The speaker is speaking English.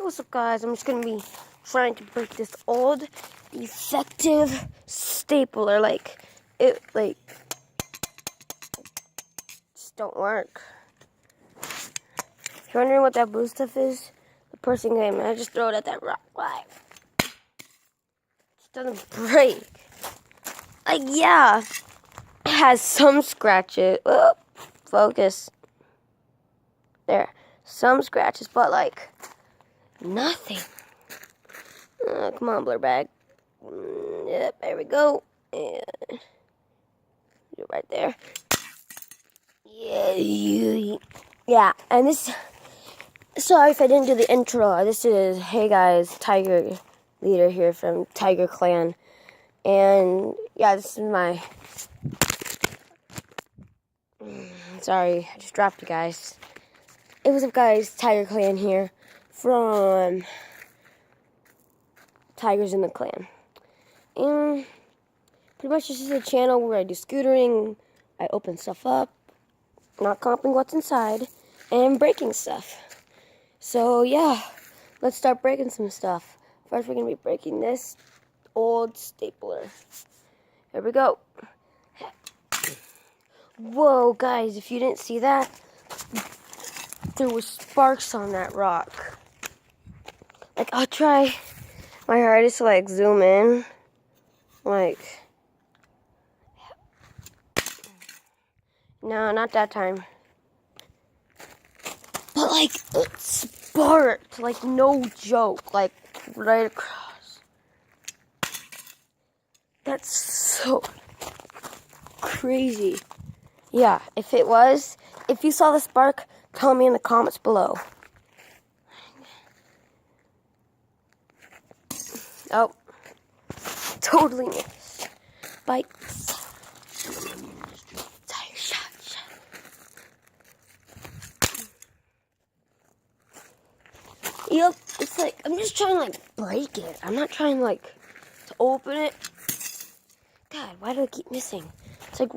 what's up, guys? I'm just gonna be trying to break this old defective stapler. It just don't work. If you're wondering what that blue stuff is, the person gave me. I just throw it at that rock. Why? It just doesn't break. Yeah, it has some scratches. Oh, focus. There, some scratches, but nothing. Come on, blur bag. Yep, there we go. And right there. Yeah, and this. Sorry if I didn't do the intro. This is, hey guys, Tiger Leader here from Tiger Clan. And yeah, this is my. Sorry, I just dropped you guys. Hey, what's up, guys? Tiger Clan here from Tigers in the Clan. And pretty much this is a channel where I do scootering, I open stuff up, not comping what's inside, and breaking stuff. So yeah, let's start breaking some stuff. First we're going to be breaking this old stapler. Here we go. Whoa, guys, if you didn't see that, there was sparks on that rock. I'll try my hardest to zoom in. No, not that time. But it sparked, no joke, right across. That's so crazy. Yeah, if you saw the spark, tell me in the comments below. Oh, totally missed. Bikes. Yep, it's I'm just trying to break it. I'm not trying to open it. God, why do I keep missing? It's right